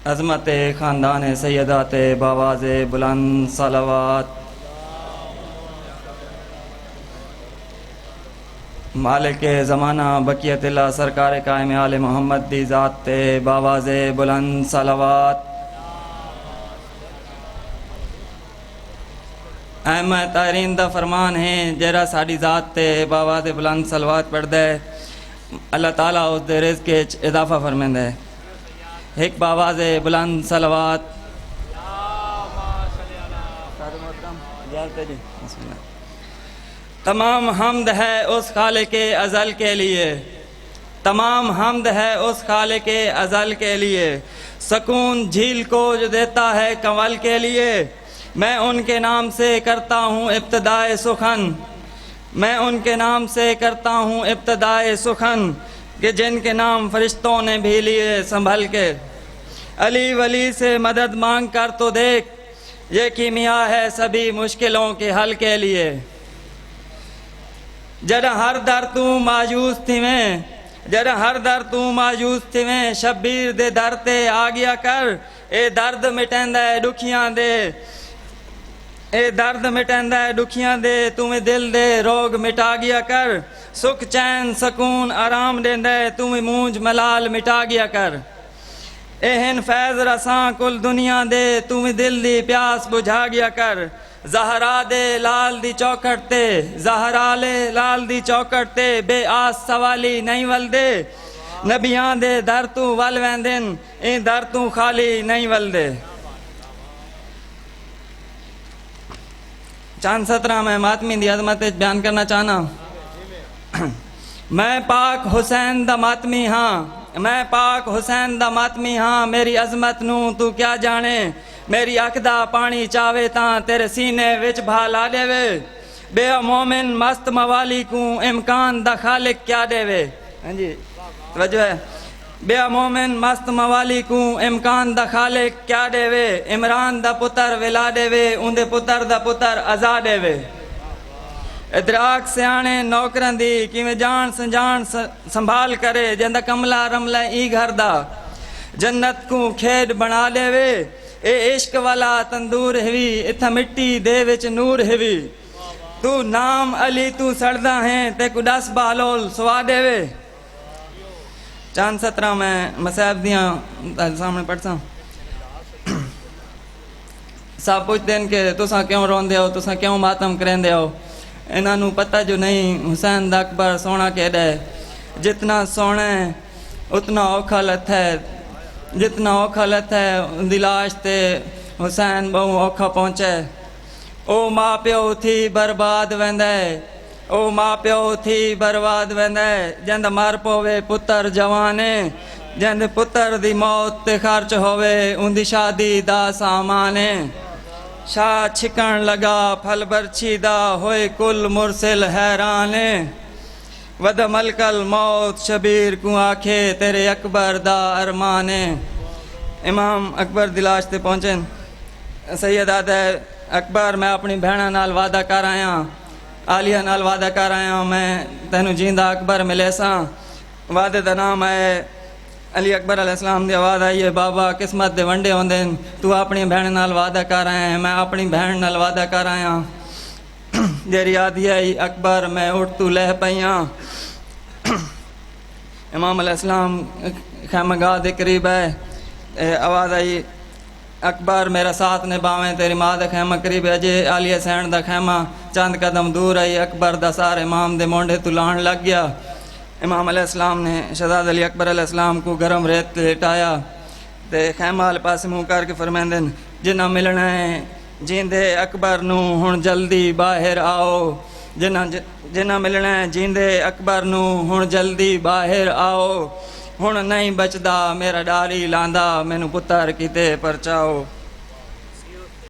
अज़मत ख़ानदान सैयदात बावाज़ बुलंद सलावत। मालिक ज़माना बकियतिल्ला सरकार कायम आले मोहम्मद दी ज़ात ते बावाज़ बुलंद सलावत। अहमद तारीन दा फरमान है जरा साड़ी ज़ात ते बावाज़ बुलंद सलावत पढ़दा है अल्लाह ताला उस दे रिज़्क़ च इज़ाफ़ा फरमांदा है। एक बावाज़ बुलंद सलावत। तमाम हमद है उस खालिक अज़ल के लिए, तमाम हमद है उस खालिक अज़ल के लिए, सुकून झील को जो देता है कंवल के लिए। मैं उनके नाम से करता हूँ इब्तिदाए सुखन, मैं उनके नाम से करता हूँ इब्तिदाए सुखन, कि जिनके नाम फरिश्तों ने भी लिए संभल के। अली वली से मदद मांग कर तो देख, ये कीमिया है सभी मुश्किलों के हल के लिए। जरा हर दर तू मायूस थी में, जरा हर दर तू मायूस थी में, शब्बीर दे दर ते आ गया कर। ए दर्द मिटेंदा है दुखियां दे, ए दर्द मिटेंदा है दुखियां दे, तुम्हें दिल दे रोग मिटा गया कर। सुख चैन सकून आराम देंदा है, तुम्हें मूंज मलाल मिटा गया कर। एहन फैज़ रसां कुल दुनिया दे, तुम्हें दिल दी प्यास बुझा गया कर। ज़हरा दे लाल दी चौखट ते, ज़हरा ले लाल दी चौखट ते, बे आस सवाली नहीं वलदे। नबियां दे दर तू वल वेंदन, ए दर तू खाली नहीं वलदे। चांद 17 में मातमी दी अज़मत बयान करना चाहना। मैं पाक हुसैन दा मातमी हाँ, मैं पाक हुसैन दा मातमी हाँ, मेरी अज़मत नू तू क्या जाने। मेरी अख दा पानी चावे तां तेरे सीने विच भा ला देवे। बे मोमिन मस्त मवाली को इमकान दा खालिक क्या देवे। हाँ जी वजह है। बे मोमिन मस्त मवाली को इमकान दा खालिक क्या देवे। इमरान दा पुत्र विला देवे, उंदे पुत्र दा पुत्र अजा देवे। इदराक सियाने नौकरां दी किवें जान संजान संभाल करे, जिंदा कमला रमला ई घर दा जन्नत को खेड बना देवे। ए इश्क वाला तंदूर हेवी, इथा मिट्टी दे विच नूर हेवी। तू नाम अली तू सड़दा है, ते को 10 बालोल सवा देवे। चांद 17 में मसाहब दियां सामने पढ़सा। सब पुछते हैं कि तुसा क्यों रोंदे हो, तुसा क्यों मातम करेंदे हो। इन्हां नू पता जो नहीं हुसैन दा अकबर सोना केड़ा है। जितना सोना है उतना औखा लथ है, जितना औखा लथ है उनकी लाश ते हुसैन बहु औखा पहुँचे। ओ माँ प्यो थी बर्बाद वेंदा है, ओ माँ प्यो थी बर्बाद वेंदा है। जिंद मर पवे पुत्र जवाने, जिंद पुत्र दी मौत ते खर्च होवे उनकी शादी दा सामाने। शाह छिकण लगा फल बरछी दा, होए कुल मुरसिल हैराने। वद मलकल मौत शबीर को आखे, तेरे अकबर दा अरमाने। इमाम अकबर दिलाश ते पहुँचे। सैयद आदा अकबर मैं अपनी भैणा नाल वादा कर आया, आलिया नाल वादा कर आया, मैं तेनू जींदा अकबर मिले सा। वादे दा नाम है अली अकबर अलैहिस्सलाम दी आवाज़ आई है, बाबा किस्मत दे वंडे होंदे, तू अपनी भैन नाल वादा कर आया है। मैं अपनी भैन नाल वादा कर आया। जेरी आदि आई अकबर मैं उठ तू लह पईयां। इमाम अलैहिस्सलाम खैमगाह दे करीब है। आवाज़ आई अकबर मेरा साथ निभावें, तेरी माँ दा खैमा करीब है। जे आलिया सैन दा खैमा चंद कदम दूर आई। अकबर दा सार इमाम दे मोंढे तू लाण लग गया। इमाम अलैहिस्सलाम ने शहजाद अली अकबर अलैहिस्सलाम को गरम रेत लेटाया ते खैमा वाले पास मुँह करके फरमांदे जिन्ना मिलना है जींदे अकबर नू हुण जल्दी बाहर आओ। जिन्ना मिलना है जींदे अकबर नू हुण जल्दी बाहर आओ। हुण नहीं बचदा मेरा डारी लांदा, मैनू पुत्र किते परचाओ।